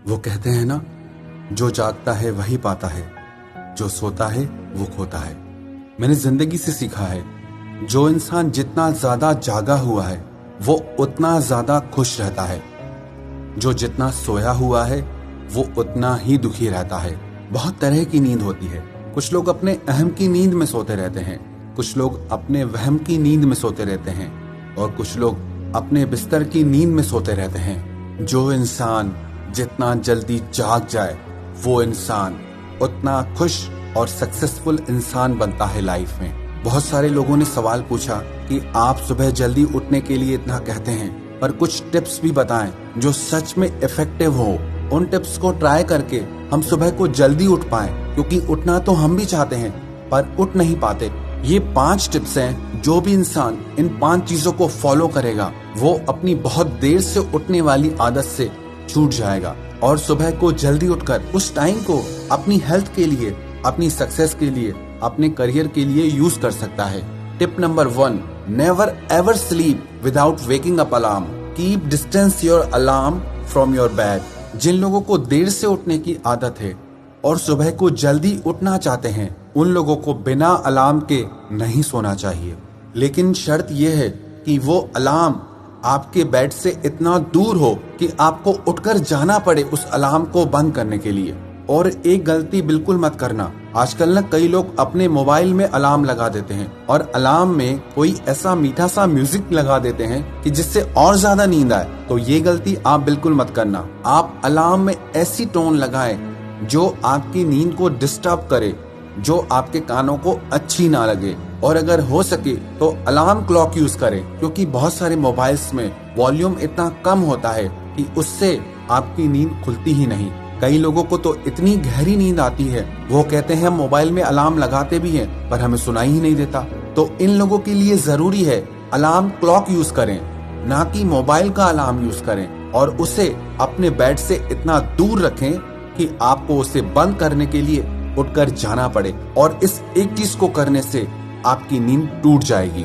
वो कहते हैं ना, जो जागता है वही पाता है, जो सोता है वो खोता है। मैंने जिंदगी से सीखा है, जो इंसान जितना ज्यादा जागा हुआ है वो उतना ज्यादा खुश रहता है। जो जितना सोया हुआ है वो उतना ही दुखी रहता है। बहुत तरह की नींद होती है। कुछ लोग अपने अहम की नींद में सोते रहते हैं, कुछ लोग अपने वहम की नींद में सोते रहते हैं और कुछ लोग अपने बिस्तर की नींद में सोते रहते हैं। जो इंसान जितना जल्दी जाग जाए वो इंसान उतना खुश और सक्सेसफुल इंसान बनता है लाइफ में। बहुत सारे लोगों ने सवाल पूछा कि आप सुबह जल्दी उठने के लिए इतना कहते हैं, पर कुछ टिप्स भी बताएं जो सच में इफेक्टिव हो। उन टिप्स को ट्राई करके हम सुबह को जल्दी उठ पाएं, क्योंकि उठना तो हम भी चाहते हैं पर उठ नहीं पाते। ये 5 टिप्स हैं, जो भी इंसान इन 5 चीजों को फॉलो करेगा वो अपनी बहुत देर से उठने वाली आदत से छूट जाएगा और सुबह को जल्दी उठकर उस टाइम को अपनी हेल्थ के लिए, अपनी सक्सेस के लिए, अपने करियर के लिए यूज कर सकता है। Tip number 1, never ever sleep without waking up alarm. Keep distance your alarm from your bed. जिन लोगों को देर से उठने की आदत है और सुबह को जल्दी उठना चाहते हैं, उन लोगों को बिना अलार्म के नहीं सोना चाहिए। लेकिन शर्त यह है कि वो अलार्म आपके बेड से इतना दूर हो कि आपको उठकर जाना पड़े उस अलार्म को बंद करने के लिए। और एक गलती बिल्कुल मत करना, आजकल ना कई लोग अपने मोबाइल में अलार्म लगा देते हैं और अलार्म में कोई ऐसा मीठा सा म्यूजिक लगा देते हैं कि जिससे और ज्यादा नींद आए। तो ये गलती आप बिल्कुल मत करना। आप अलार्म में ऐसी टोन लगाएं जो आपकी नींद को डिस्टर्ब करे, जो आपके कानों को अच्छी ना लगे। और अगर हो सके तो अलार्म क्लॉक यूज करें, क्योंकि बहुत सारे मोबाइल्स में वॉल्यूम इतना कम होता है कि उससे आपकी नींद खुलती ही नहीं। कई लोगों को तो इतनी गहरी नींद आती है, वो कहते हैं हम मोबाइल में अलार्म लगाते भी हैं पर हमें सुनाई ही नहीं देता। तो इन लोगों के लिए जरूरी है अलार्म क्लॉक यूज करें, ना कि मोबाइल का अलार्म यूज करें, और उसे अपने बेड से इतना दूर रखें कि आपको उसे बंद करने के लिए उठकर जाना पड़े। और इस एक चीज को करने से आपकी नींद टूट जाएगी।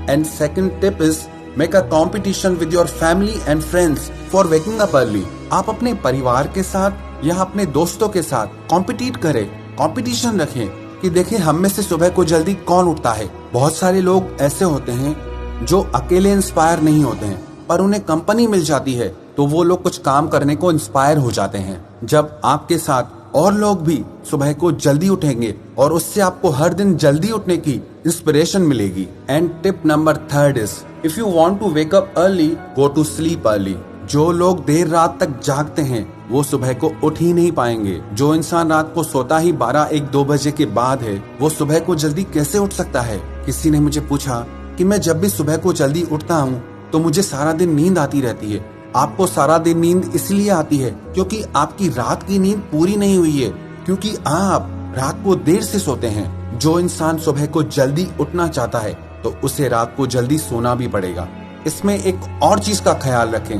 And second tip is make a competition with your family and friends for waking up early. आप अपने परिवार के साथ या अपने दोस्तों के साथ कॉम्पिटिट करें, कंपटीशन रखें कि देखें हम में से सुबह को जल्दी कौन उठता है। बहुत सारे लोग ऐसे होते हैं जो अकेले इंस्पायर नहीं होते हैं, पर उन्हें कंपनी मिल जाती है तो वो लोग कुछ काम करने को इंस्पायर हो जाते हैं। जब आपके साथ और लोग भी सुबह को जल्दी उठेंगे और उससे आपको हर दिन जल्दी उठने की इंस्पिरेशन मिलेगी। And tip number 3 is if you want to wake up early go to sleep early. जो लोग देर रात तक जागते हैं वो सुबह को उठ ही नहीं पाएंगे। जो इंसान रात को सोता ही 12-1-2 बजे के बाद है वो सुबह को जल्दी कैसे उठ सकता है। किसी ने मुझे पूछा कि मैं जब भी सुबह को जल्दी उठता हूँ तो मुझे सारा दिन नींद आती रहती है। आपको सारा दिन नींद इसलिए आती है क्योंकि आपकी रात की नींद पूरी नहीं हुई है, क्योंकि आप रात को देर से सोते हैं। जो इंसान सुबह को जल्दी उठना चाहता है तो उसे रात को जल्दी सोना भी पड़ेगा। इसमें एक और चीज का ख्याल रखें,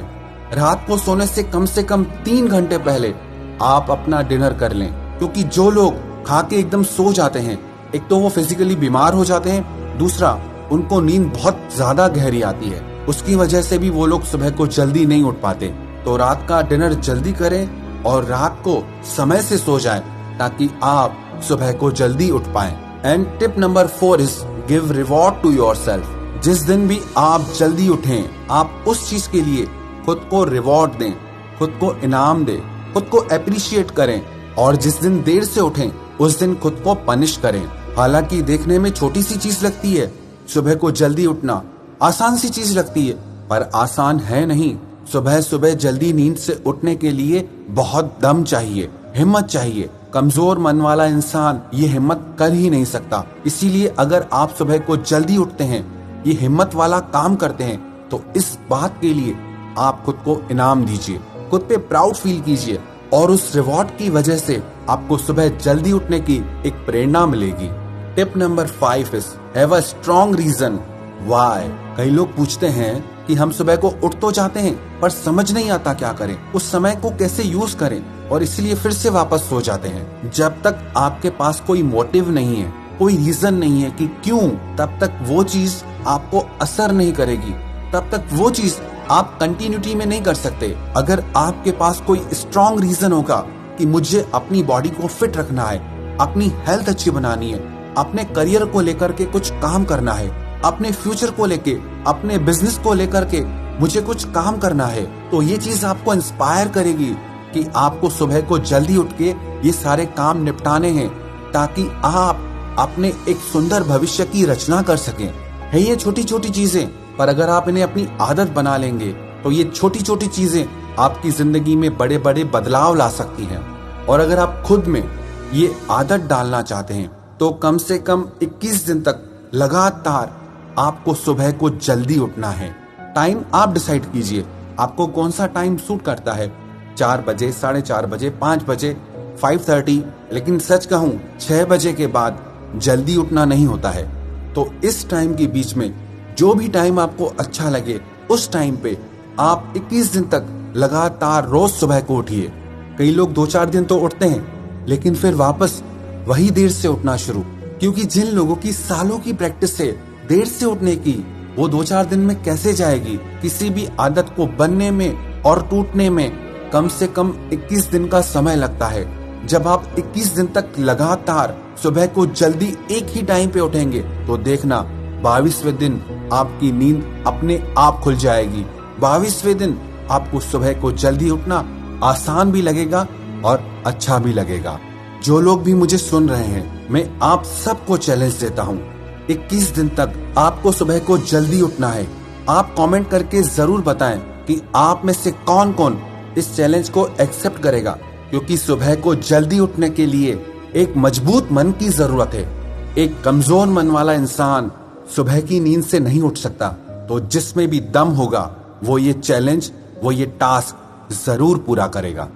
रात को सोने से कम 3 घंटे पहले आप अपना डिनर कर लें, क्योंकि जो लोग खा के एकदम सो जाते हैं, एक तो वो फिजिकली बीमार हो जाते हैं, दूसरा उनको नींद बहुत ज्यादा गहरी आती है। उसकी वजह से भी वो लोग सुबह को जल्दी नहीं उठ पाते। तो रात का डिनर जल्दी करें और रात को समय से सो जाएं ताकि आप सुबह को जल्दी उठ पाएं। And tip number 4 is give reward to yourself. जिस दिन भी आप जल्दी उठें, आप उस चीज के लिए खुद को रिवॉर्ड दें, खुद को इनाम दें, खुद को अप्रिशिएट करें। और जिस दिन देर से उठें उस दिन खुद को पनिश करें। हालांकि देखने में छोटी सी चीज लगती है, सुबह को जल्दी उठना आसान सी चीज लगती है, पर आसान है नहीं। सुबह सुबह जल्दी नींद से उठने के लिए बहुत दम चाहिए, हिम्मत चाहिए। कमजोर मन वाला इंसान ये हिम्मत कर ही नहीं सकता। इसीलिए अगर आप सुबह को जल्दी उठते हैं, ये हिम्मत वाला काम करते हैं, तो इस बात के लिए आप खुद को इनाम दीजिए, खुद पे प्राउड फील कीजिए, और उस रिवॉर्ड की वजह से आपको सुबह जल्दी उठने की एक प्रेरणा मिलेगी। Tip number 5 is have a strong reason why. कई लोग पूछते हैं कि हम सुबह को उठ तो जाते हैं पर समझ नहीं आता क्या करें, उस समय को कैसे यूज करें, और इसलिए फिर से वापस सो जाते हैं। जब तक आपके पास कोई मोटिव नहीं है, कोई रीजन नहीं है कि क्यों, तब तक वो चीज आपको असर नहीं करेगी, तब तक वो चीज आप कंटिन्यूटी में नहीं कर सकते। अगर आपके पास कोई स्ट्रॉन्ग रीजन होगा कि मुझे अपनी बॉडी को फिट रखना है, अपनी हेल्थ अच्छी बनानी है, अपने करियर को लेकर के कुछ काम करना है, अपने फ्यूचर को लेके, अपने बिजनेस को लेकर के मुझे कुछ काम करना है, तो ये चीज आपको इंस्पायर करेगी कि आपको सुबह को जल्दी उठ के ये सारे काम निपटाने हैं, ताकि आप अपने एक सुंदर भविष्य की रचना कर सकें। है ये छोटी छोटी चीजें, पर अगर आप इन्हें अपनी आदत बना लेंगे तो ये छोटी छोटी चीजें आपकी जिंदगी में बड़े बड़े बदलाव ला सकती हैं। और अगर आप खुद में ये आदत डालना चाहते हैं तो कम से कम 21 दिन तक लगातार आपको सुबह को जल्दी उठना है। टाइम आप डिसाइड कीजिए, आपको कौन सा टाइम सूट करता है, 4 बजे, 4:30 बजे, 5 बजे, 5:30। लेकिन सच कहूं 6 बजे के बाद जल्दी उठना नहीं होता है। तो इस टाइम के बीच में जो भी टाइम आपको अच्छा लगे उस टाइम पे आप 21 दिन तक लगातार रोज सुबह को उठिए। कई लोग 2-4 दिन तो उठते हैं लेकिन फिर वापस वही देर से उठना शुरू, क्योंकि जिन लोगों की सालों की प्रैक्टिस है देर से उठने की, वो 2-4 दिन में कैसे जाएगी। किसी भी आदत को बनने में और टूटने में कम से कम 21 दिन का समय लगता है। जब आप 21 दिन तक लगातार सुबह को जल्दी एक ही टाइम पे उठेंगे तो देखना 22वें दिन आपकी नींद अपने आप खुल जाएगी। 22वें दिन आपको सुबह को जल्दी उठना आसान भी लगेगा और अच्छा भी लगेगा। जो लोग भी मुझे सुन रहे हैं, मैं आप सबको चैलेंज देता हूँ, 21 दिन तक आपको सुबह को जल्दी उठना है। आप कमेंट करके जरूर बताएं कि आप में से कौन कौन इस चैलेंज को एक्सेप्ट करेगा, क्योंकि सुबह को जल्दी उठने के लिए एक मजबूत मन की जरूरत है। एक कमजोर मन वाला इंसान सुबह की नींद से नहीं उठ सकता। तो जिसमें भी दम होगा वो ये चैलेंज, वो ये टास्क जरूर पूरा करेगा।